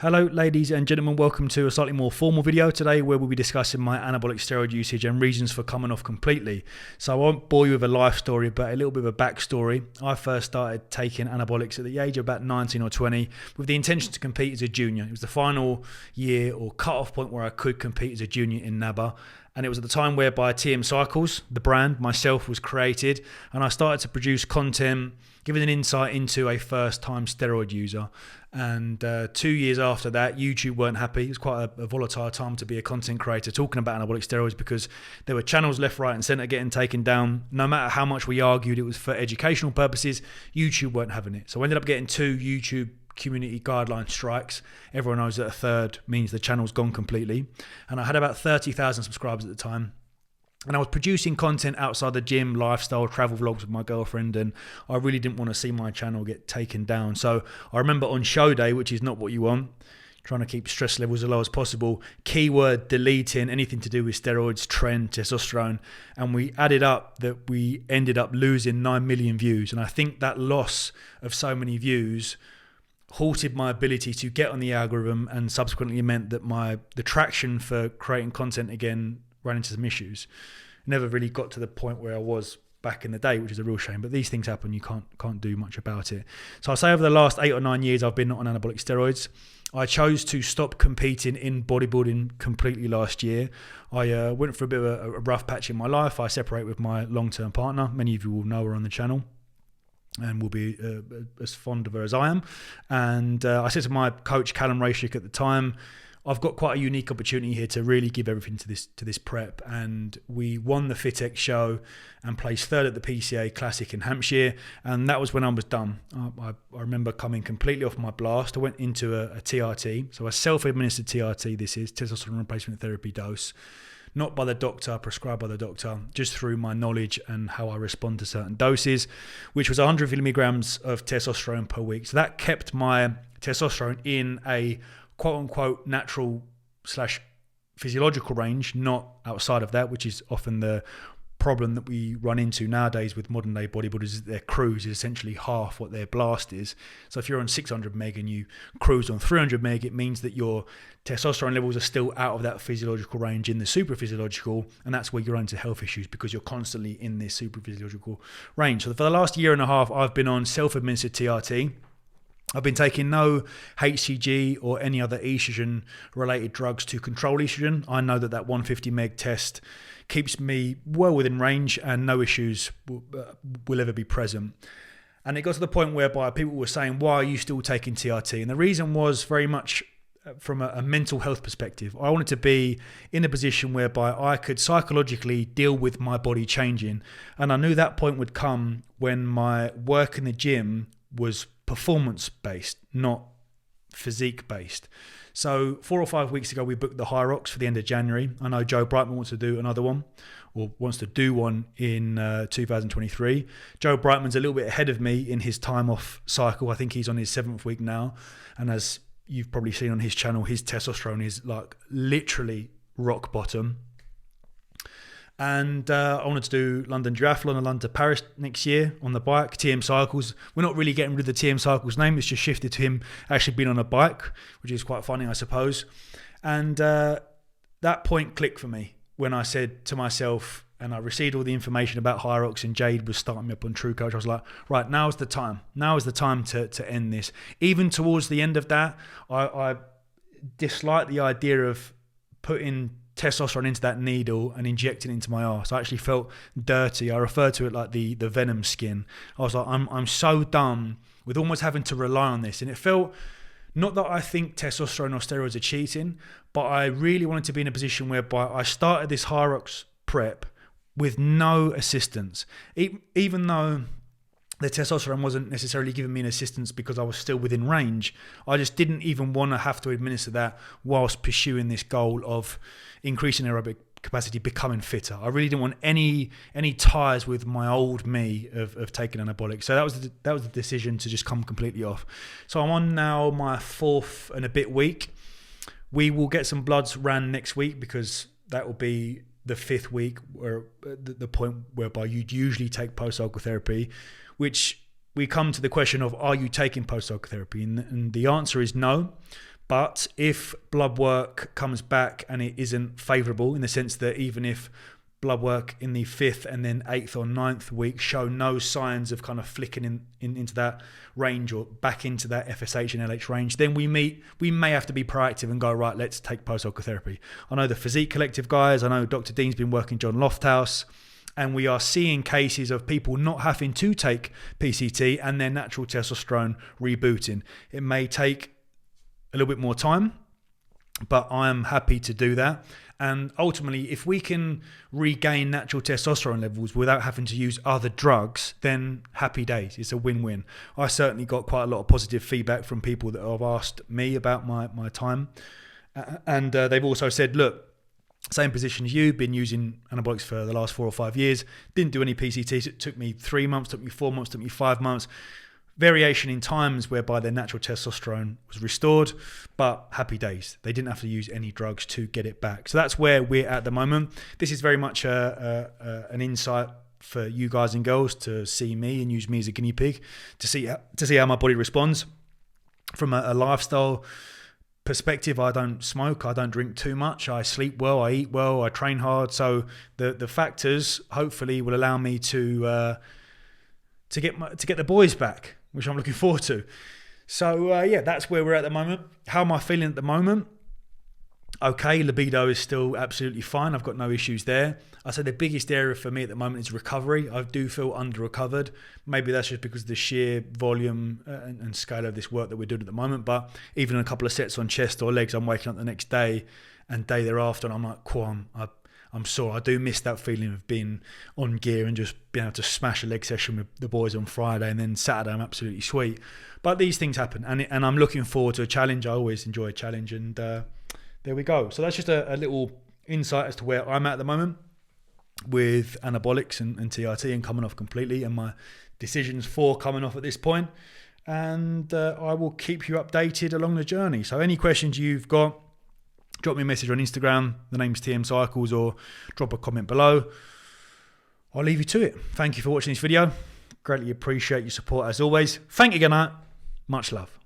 Hello ladies and gentlemen, welcome to a slightly more formal video today where we'll be discussing my anabolic steroid usage and reasons for coming off completely. So I won't bore you with a life story, but a little bit of a backstory. I first started taking anabolics at the age of about 19 or 20 with the intention to compete as a junior. It was the final year or cut-off point where I could compete as a junior in NABBA. And it was at the time whereby TM Cycles, the brand, myself, was created. And I started to produce content, giving an insight into a first-time steroid user. And 2 years after that, YouTube weren't happy. It was quite a volatile time to be a content creator talking about anabolic steroids because there were channels left, right and centre getting taken down. No matter how much we argued it was for educational purposes, YouTube weren't having it. So I ended up getting 2 YouTube community guideline strikes. Everyone knows that a third means the channel's gone completely. And I had about 30,000 subscribers at the time. And I was producing content outside the gym, lifestyle, travel vlogs with my girlfriend, and I really didn't want to see my channel get taken down. So I remember on show day, which is not what you want, trying to keep stress levels as low as possible, keyword deleting anything to do with steroids, trend, testosterone, and we added up that we ended up losing 9 million views. And I think that loss of so many views halted my ability to get on the algorithm, and subsequently meant that the traction for creating content again ran into some issues. Never really got to the point where I was back in the day, which is a real shame, but these things happen. You can't do much about it. So I'll say over the last 8 or 9 years I've been on anabolic steroids. I chose to stop competing in bodybuilding completely last year. I went for a bit of a rough patch in my life. I separated with my long-term partner. Many of you will know her on the channel and will be as fond of her as I am. And I said to my coach, Callum Rayshik, at the time, I've got quite a unique opportunity here to really give everything to this prep. And we won the FitX show and placed third at the PCA Classic in Hampshire. And that was when I was done. I remember coming completely off my blast. I went into a TRT, so a self-administered TRT, this is testosterone replacement therapy dose. Not by the doctor, prescribed by the doctor, just through my knowledge and how I respond to certain doses, which was 100 milligrams of testosterone per week. So that kept my testosterone in a quote-unquote natural / physiological range, not outside of that, which is often the problem that we run into nowadays with modern day bodybuilders. Their cruise is essentially half what their blast is. So if you're on 600 meg and you cruise on 300 meg, it means that your testosterone levels are still out of that physiological range in the super physiological, and that's where you run into health issues because you're constantly in this super physiological range. So for the last year and a half, I've been on self-administered TRT. I've been taking no HCG or any other estrogen-related drugs to control estrogen. I know that 150 meg test keeps me well within range and no issues will ever be present. And it got to the point whereby people were saying, why are you still taking TRT? And the reason was very much from a mental health perspective. I wanted to be in a position whereby I could psychologically deal with my body changing. And I knew that point would come when my work in the gym was performance-based, not physique-based. So 4 or 5 weeks ago, we booked the High Rocks for the end of January. I know Joe Brightman wants to do another one, or wants to do one in 2023. Joe Brightman's a little bit ahead of me in his time off cycle. I think he's on his 7th week now. And as you've probably seen on his channel, his testosterone is like literally rock bottom. And I wanted to do London Duathlon and London to Paris next year on the bike, TM Cycles. We're not really getting rid of the TM Cycles name. It's just shifted to him actually being on a bike, which is quite funny, I suppose. And that point clicked for me when I said to myself, and I received all the information about High Rocks and Jade was starting me up on True Coach. I was like, right, now's the time. Now is the time to end this. Even towards the end of that, I disliked the idea of putting testosterone into that needle and injecting it into my arse. I actually felt dirty. I refer to it like the venom skin. I was like, I'm so done with almost having to rely on this. And it felt, not that I think testosterone or steroids are cheating, but I really wanted to be in a position whereby I started this High Rocks prep with no assistance. Even though the testosterone wasn't necessarily giving me an assistance because I was still within range, I just didn't even want to have to administer that whilst pursuing this goal of increasing aerobic capacity, becoming fitter. I really didn't want any ties with my old me of taking anabolic. So that was the decision to just come completely off. So I'm on now my 4th and a bit week. We will get some bloods ran next week because that will be the 5th week, where the point whereby you'd usually take post-cycle therapy, which we come to the question of, are you taking post-cycle therapy? And the answer is no. But if blood work comes back and it isn't favourable, in the sense that even if blood work in the 5th and then 8th or 9th week show no signs of kind of flicking into that range or back into that FSH and LH range, then we may have to be proactive and go, right, let's take post-hoc therapy. I know the Physique Collective guys, I know Dr. Dean's been working John Lofthouse, and we are seeing cases of people not having to take PCT and their natural testosterone rebooting. It may take a little bit more time, but I am happy to do that. And ultimately, if we can regain natural testosterone levels without having to use other drugs, then happy days. It's a win-win. I certainly got quite a lot of positive feedback from people that have asked me about my time. And they've also said, look, same position as you, been using anabolics for the last 4 or 5 years, didn't do any PCTs. It took me 3 months, took me 4 months, took me 5 months. Variation in times whereby their natural testosterone was restored, but happy days. They didn't have to use any drugs to get it back. So that's where we're at the moment. This is very much an insight for you guys and girls to see me and use me as a guinea pig to see how my body responds. From a lifestyle perspective, I don't smoke, I don't drink too much, I sleep well, I eat well, I train hard. So the factors hopefully will allow me to get the boys back, which I'm looking forward to. So yeah, that's where we're at the moment. How am I feeling at the moment? Okay, libido is still absolutely fine. I've got no issues there. I say the biggest area for me at the moment is recovery. I do feel under-recovered. Maybe that's just because of the sheer volume and scale of this work that we're doing at the moment. But even in a couple of sets on chest or legs, I'm waking up the next day and day thereafter, and I'm like, cool, I'm sore. I do miss that feeling of being on gear and just being able to smash a leg session with the boys on Friday, and then Saturday I'm absolutely sweet. But these things happen, and I'm looking forward to a challenge. I always enjoy a challenge, and there we go. So that's just a little insight as to where I'm at the moment with anabolics and TRT and coming off completely, and my decisions for coming off at this point. And I will keep you updated along the journey. So any questions you've got, drop me a message on Instagram, the name's TM Cycles, or drop a comment below. I'll leave you to it. Thank you for watching this video. Greatly appreciate your support as always. Thank you, good night. Much love.